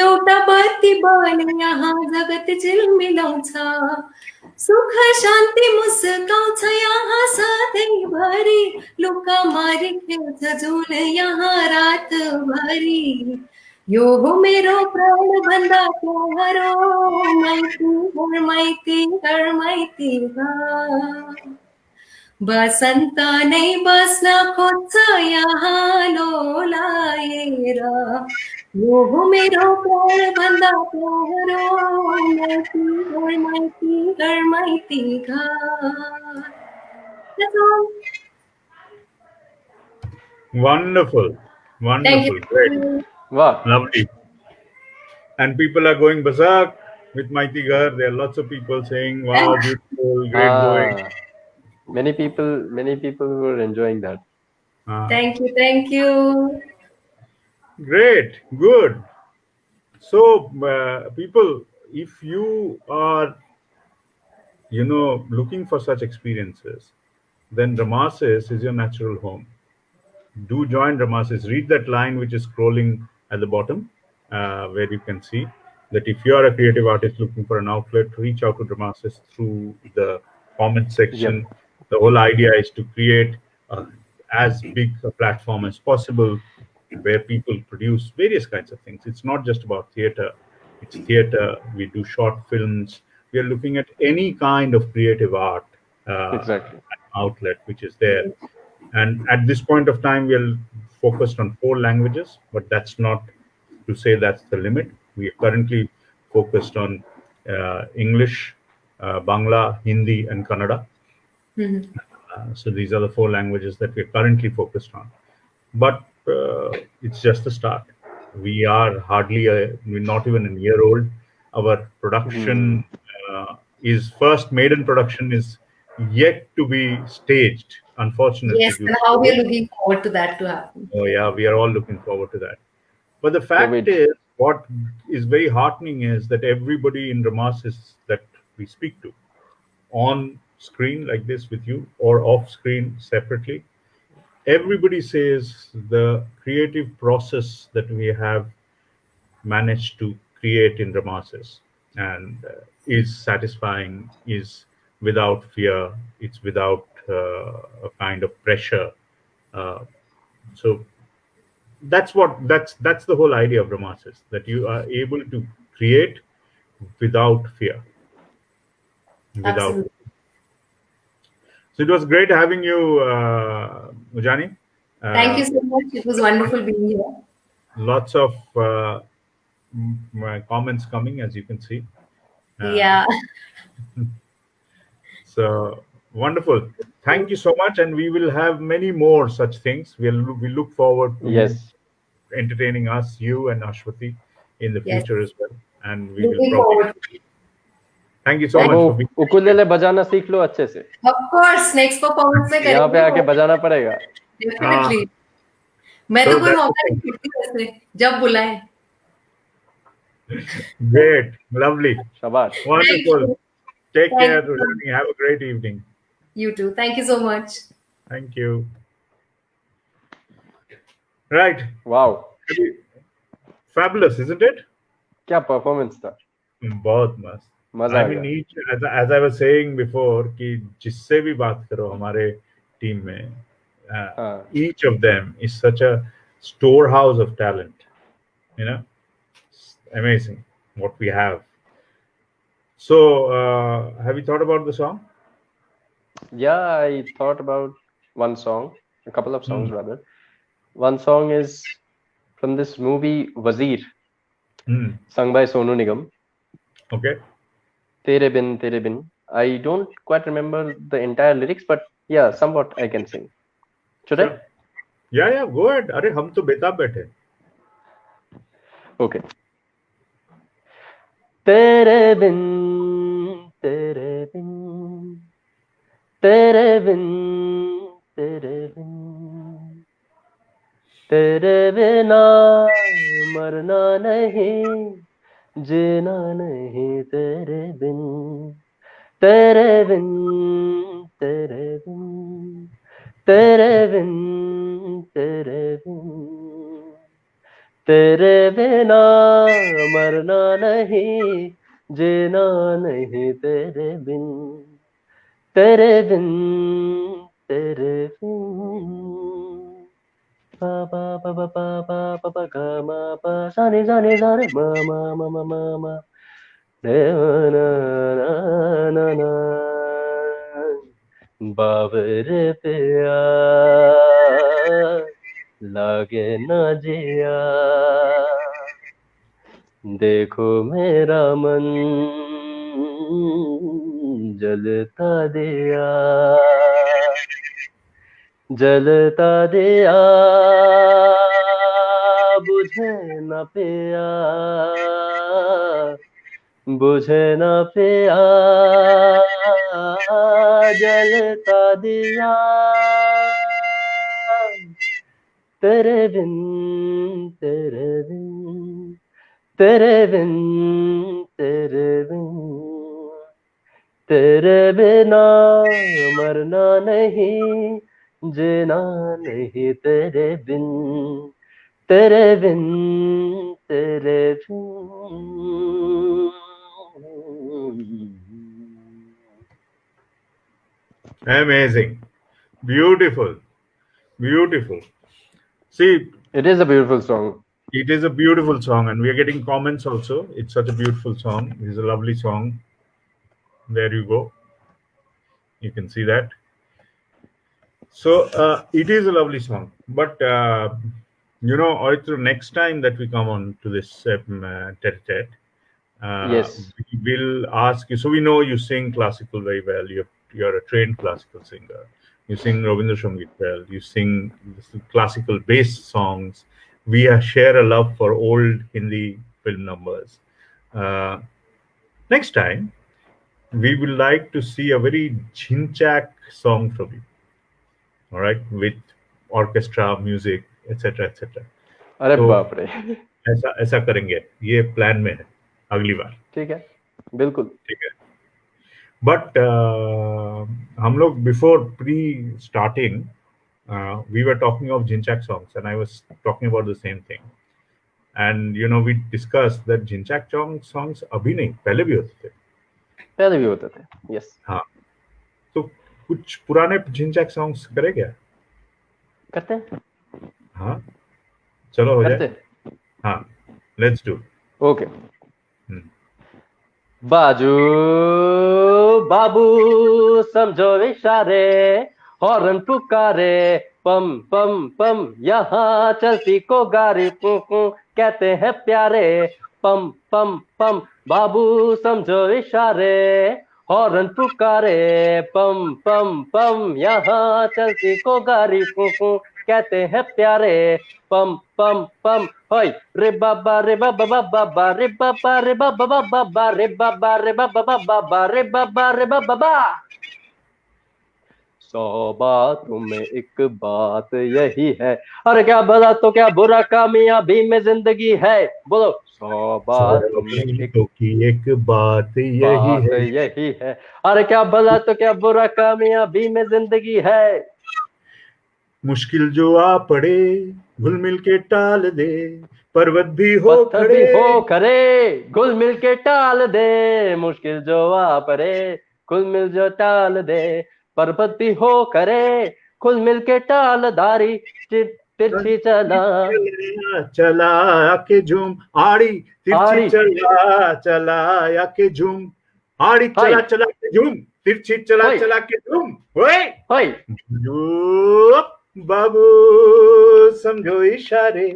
एउटा बत्ती बले यहाँ जगत झिलमिलाउँछ सुख शान्ति मुस्काउँछ यहाँ सधैँभरि लुका मारी खेल्छ जुन यहाँ रातभरि यो हो मेरो प्राण भन्दा प्यारो माइती घर बसंत नहीं बसना खोज्छ यहाँ लोलाएरा यो हो मेरो प्राण भन्दा प्यारो माइती घर That's all. Wonderful. Thank you. Great. Wow. Lovely. And people are going berserk with Mighty Ghar. There are lots of people saying, wow, beautiful, great going. Many people were enjoying that. Thank you. Great, good. So, people, if you are, looking for such experiences, then Dramarsis is your natural home. Do join Dramarsis. Read that line which is scrolling at the bottom, where you can see that if you are a creative artist looking for an outlet, reach out to Dramarsis through the comment section. Yep. The whole idea is to create as big a platform as possible where people produce various kinds of things. It's not just about theater. It's theater. We do short films. We are looking at any kind of creative art Exactly. outlet which is there. And at this point of time, we are focused on 4 languages, but that's not to say that's the limit. We are currently focused on English, Bangla, Hindi, and Kannada. So these are the 4 languages that we're currently focused on. But it's just the start. We are we're not even a year old. Our production first maiden production is yet to be staged, unfortunately. Yes, and how we are looking forward to that to happen. Oh yeah, we are all looking forward to that. But the fact is, what is very heartening is that everybody in Dramarsis that we speak to, on screen like this with you or off screen separately, everybody says the creative process that we have managed to create in Dramarsis and is satisfying, is without fear, it's without a kind of pressure. So that's the whole idea of Dramarsis, that you are able to create without fear. Absolutely. So it was great having you, Ujani. Thank you so much. It was wonderful being here. Lots of comments coming, as you can see. Yeah. So wonderful. Thank you so much. And we will have many more such things. We look forward to entertaining us, you and Aswathy, in the future as well. And we will probably... Thank you so much for being here. Ukulele बजाना सीख लो अच्छे से. Of course, next performance में यहाँ पे आके बजाना पड़ेगा. Definitely. मैं तो कोई मौका नहीं छूटती वैसे जब बुलाएं. Great, lovely. Shabash. Wonderful. Take care, Ujani. Have a great evening. You too. Thank you so much. Thank you. Right. Wow. Fabulous, isn't it? क्या performance था. बहुत मस्त. I mean, as I was saying before, कि जिससे भी बात करो हमारे टीम में, each of them is such a storehouse of talent. It's amazing what we have. So, have you thought about the song? Yeah, I thought about one song, a couple of songs rather. One song is from this movie Wazir. sung by Sonu Nigam. Okay. Tere bin, tere bin. I don't quite remember the entire lyrics, but yeah, somewhat I can sing. Should I? Yeah, go ahead. अरे हम तो बेताब बैठे. Okay. Tere bin, tere bin, tere bin, tere bin, tere बिना मरना नहीं, जीना नहीं तेरे बिन, तेरे बिन, तेरे बिन, तेरे बिन, तेरे बिन, तेरे बिना मरना नहीं, जीना नहीं तेरे बिन, तेरे बिन, तेरे बिन. Pa pa pa pa pa pa pa pa ga ma pa sa ni ma ma ma ma ma ma ne na na na na Babar पिया लागे ना जिया देखो मेरा मन जलता दिया जलता दिया बुझे न पिया बुझे न पिया जलता दिया तेरे बिन तेरे बिन तेरे बिन तेरे बिन तेरे बिना मरना नहीं जीना नहीं तेरे बिन तेरे बिन तेरे बिन. Amazing. Beautiful. See, it is a beautiful song. It is a beautiful song, and we are getting comments also. It's such a beautiful song. It's a lovely song. There you go. You can see that. So it is a lovely song. But Aritra, next time that we come on to this Tete-a-tete, Yes. we will ask you. So we know you sing classical very well. You're a trained classical singer. You sing Rabindra Sangeet well. You sing classical based songs. We share a love for old Hindi film numbers. Next time, we would like to see a very chinchak song from you. All right, with orchestra, music, etc., etc. अरे बाप रे. ऐसा करेंगे. ये plan में है अगली बार. ठीक है, बिल्कुल ठीक है. But हम लोग before pre-starting, we were talking of Jinchak songs, and I was talking about the same thing. And we discussed that Jinchak songs अभी नहीं, पहले भी होते थे. पहले भी होते थे. Yes. हाँ. तो कुछ पुराने Jinchak songs करे क्या? करते हैं. हाँ. चलो हो जाए. हाँ. Let's do. Okay. बाजू बाबू समझो इशारे हॉर्न पुकारे पम पम पम यहाँ चलती को गाड़ी कहते हैं प्यारे पम पम पम बाबू समझो इशारे हॉर्न पुकारे पम पम पम यहाँ चलती को गाड़ी कहते हैं प्यारे पम पम पम होय रे बाबा रे बाबा बाबा रे बाबा रे बाबा बाबा रे बाबा रे बाबा बाबा रे बाबा रे बाबा. 100 बातों में एक बात यही है अरे क्या भला तो क्या बुरा कामयाबी में जिंदगी है बोलो 100 बातों में एक बात यही है अरे क्या भला तो क्या बुरा कामयाबी में जिंदगी है मुश्किल जो आ पड़े घुल मिल के टाल दे पर्वत भी हो खड़े घुल मिल के टाल दे मुश्किल जो आ पड़े घुल मिल जो टाल दे पर्वत भी हो करे खुल मिल के टाल दारी तिरछी चला के झूम आड़ी तिरछी चला के झूम आड़ी चला के झूम तिरछी चला के झूम होय बाबू समझो इशारे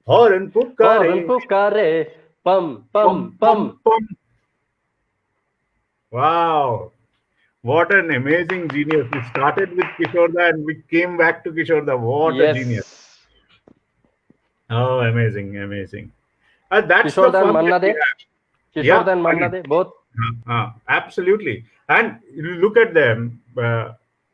हॉर्न पुकारे pum, pum, pum. Wow. What an amazing genius. We started with Kishorda and we came back to Kishorda. What a genius. Yes. Oh, amazing, amazing. That's the Kishorda and fun that Manna we De. have. Kishorda Yeah, and Manna agreed. De, both. Absolutely. And you look at them,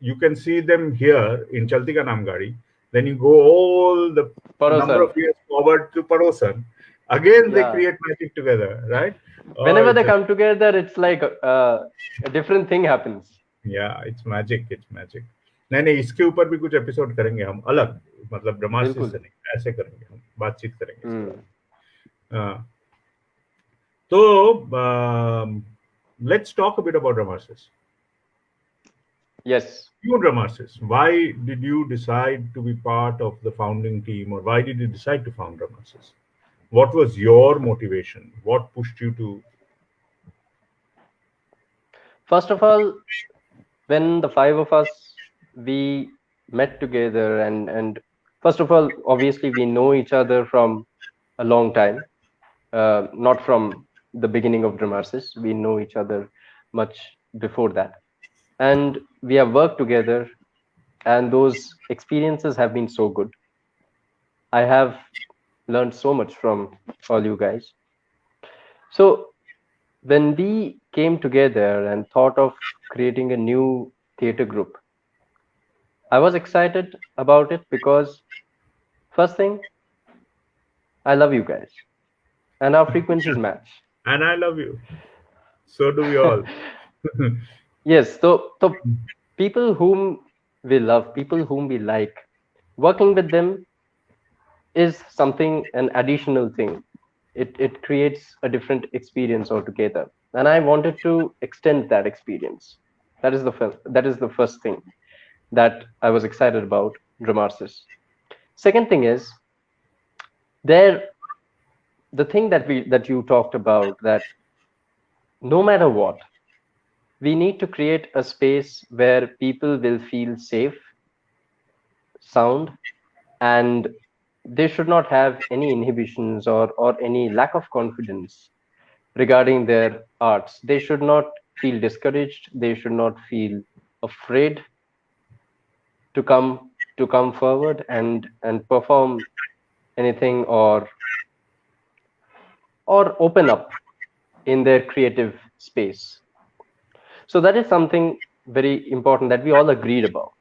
you can see them here in Chalti Ka Naam Gaadi. Then you go all the number Parosan. of years forward to Parosan. Again, they Yeah. create magic together, right? Oh, Whenever they it's come together, it's like a different thing happens. yeah, it's magic, it's magic. नहीं नहीं इसके ऊपर भी कुछ episode करेंगे हम अलग मतलब ब्रह्मास्त्र से बिल्कुल. नहीं ऐसे करेंगे हम बातचीत करेंगे इसके Hmm. बारे में तो let's talk a bit about Dramarsis. Yes. You Dramarsis, why did you decide to be part of the founding team, or why did you decide to found Dramarsis? What was your motivation? What pushed you to? First of all, when the five of us we met together, and first of all, obviously we know each other from a long time, not from the beginning of Dramarsis. We know each other much before that, and we have worked together, and those experiences have been so good. I have learned so much from all you guys. So when we came together and thought of creating a new theater group, I was excited about it because first thing, I love you guys and our frequencies match. And I love you. So do we all. Yes, so people whom we love, people whom we like, working with them is something, an additional thing. It creates a different experience altogether. And I wanted to extend that experience. That is the first thing that I was excited about Dramarsis. Second thing is the thing that you talked about, that no matter what, we need to create a space where people will feel safe, sound, and they should not have any inhibitions or any lack of confidence regarding their arts. They should not feel discouraged. They should not feel afraid to come forward and perform anything or open up in their creative space. So that is something very important that we all agreed about.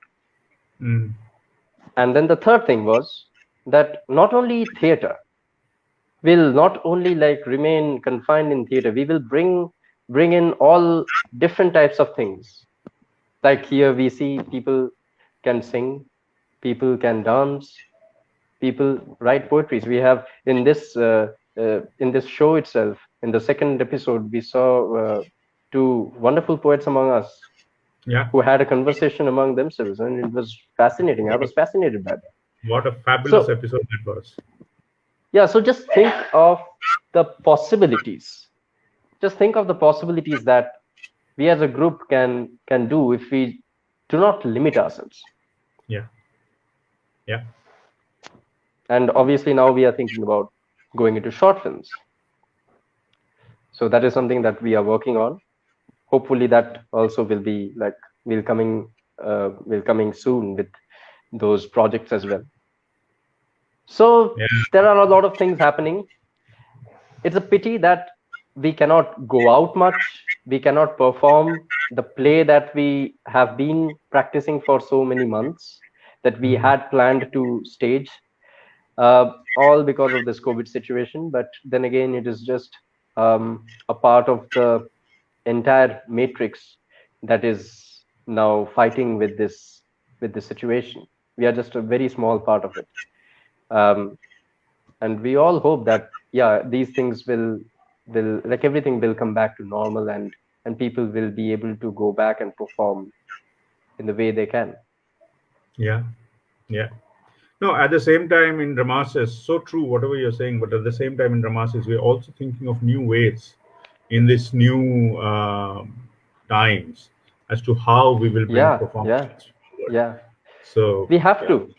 Mm. And then the third thing was that not only theater will not only like remain confined in theater, we will bring in all different types of things. Like here we see people can sing, people can dance, people write poetries. We have in this show itself, in the second episode, we saw two wonderful poets among us, who had a conversation among themselves, and it was fascinating. I was fascinated by that. What a fabulous episode that was. Yeah, so just think of the possibilities. Just think of the possibilities that we as a group can do if we do not limit ourselves. Yeah. Yeah. And obviously now we are thinking about going into short films. So that is something that we are working on. Hopefully that also will be like will coming soon with those projects as well. So there are a lot of things happening. It's a pity that we cannot go out much. We cannot perform the play that we have been practicing for so many months, that we had planned to stage, all because of this COVID situation. But then again, it is just a part of the entire matrix that is now fighting with this situation. We are just a very small part of it. And we all hope that these things will like everything will come back to normal, and people will be able to go back and perform in the way they can. Yeah. No, at the same time in Dramarsis, so true whatever you're saying, but at the same time in Dramarsis, we're also thinking of new ways in this new times as to how we will bring performance forward. So we have to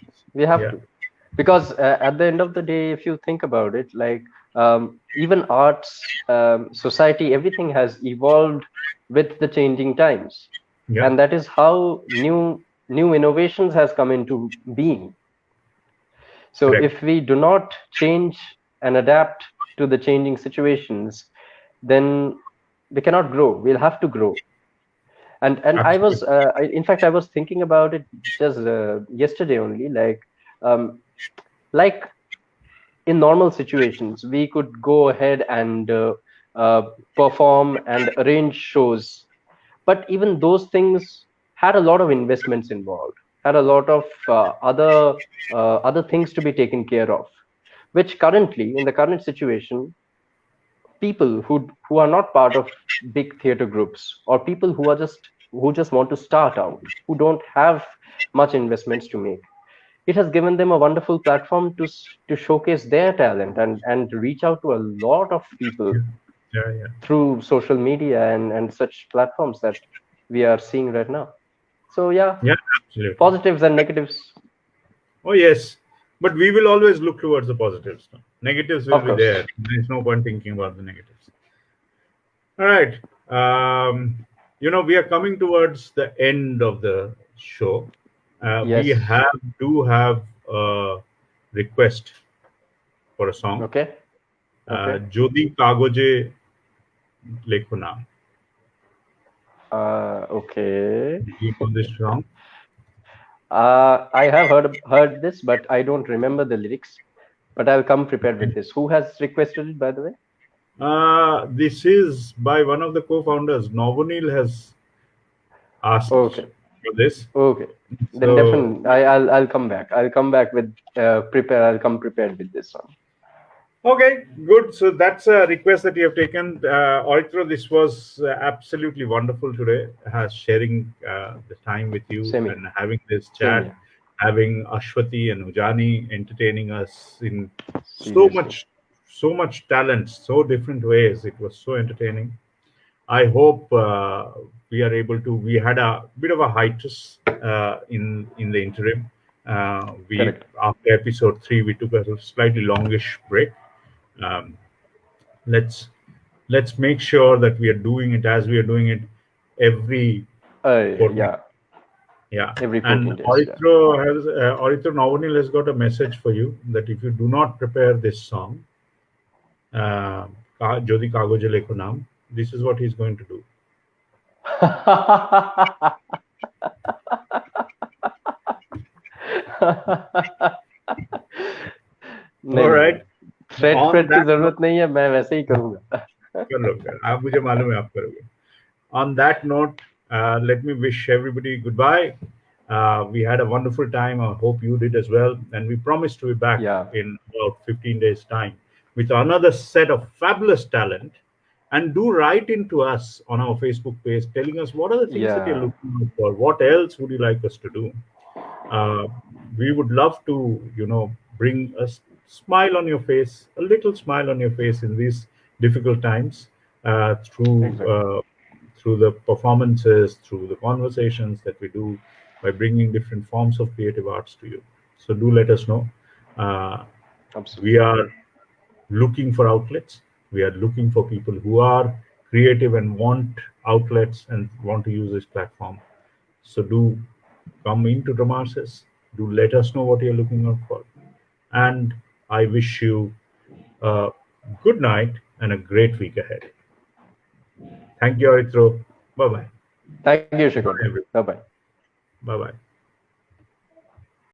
because at the end of the day, if you think about it, like even arts, society, everything has evolved with the changing times. Yeah. And that is how new innovations has come into being. So Correct. if we do not change and adapt to the changing situations, then we cannot grow. We'll have to grow. And I was, Absolutely. in fact, I was thinking about it just yesterday only. Like in normal situations, we could go ahead and perform and arrange shows, but even those things had a lot of investments involved, had a lot of other things to be taken care of, which currently, in the current situation, people who are not part of big theater groups, or people who just want to start out, who don't have much investments to make, it has given them a wonderful platform to showcase their talent and reach out to a lot of people Yeah. Yeah. through social media and such platforms that we are seeing right now. So yeah, Yeah. Absolutely. positives and negatives. Oh yes, but we will always look towards the positives. No? Negatives will Of be course. there. There's no point thinking about the negatives. All right. We are coming towards the end of the show. We Yes. do have a request for a song. Okay. Okay. Jodi Kagoje Lekhuna. Okay. Do you know this song? I have heard this, but I don't remember the lyrics. But I'll come prepared with this. Who has requested it, by the way? This is by one of the co-founders. Novanil has asked Okay. for this. Okay. Then So definitely, I'll come back. I'll come back with prepare. I'll come prepared with this one. okay, good. So that's a request that you have taken. Aritra, this was absolutely wonderful today, sharing the time with you Same here. and having this Same chat, here. having Aswathy and Ujani entertaining us in Seriously. so much talent, so different ways. It was so entertaining. I hope we are able to. We had a bit of a hiatus in the interim. We Correct. After episode 3, we took a slightly longish break. Um, let's make sure that we are doing it as we are doing it every fortnight. Yeah. Yeah. Every And 14 days. Yeah. Aritra Navanil has got a message for you that if you do not prepare this song, Jodi Kagoje Lekho Naam, this is what he's going to do. नहीं All नहीं right. Threat की that note, जरूरत नहीं है मैं वैसे ही करूंगा कर लो कर आप मुझे मालूम है आप करोगे. On that note, let me wish everybody goodbye. We had a wonderful time. I hope you did as well. And we promise to be back Yeah. in about 15 days' time with another set of fabulous talent. And do write into us on our Facebook page telling us what are the things that you're Yeah. looking out for. What else would you like us to do? We would love to, bring a smile on your face, a little smile on your face in these difficult times Exactly. through the performances, through the conversations that we do by bringing different forms of creative arts to you. So do let us know. Absolutely. We are looking for outlets. We are looking for people who are creative and want outlets and want to use this platform. So do come into Dramarsis. Do let us know what you're looking out for. And I wish you a good night and a great week ahead. Thank you, Aritro. Bye bye. Thank you, Shekhar. Bye Bye bye. bye.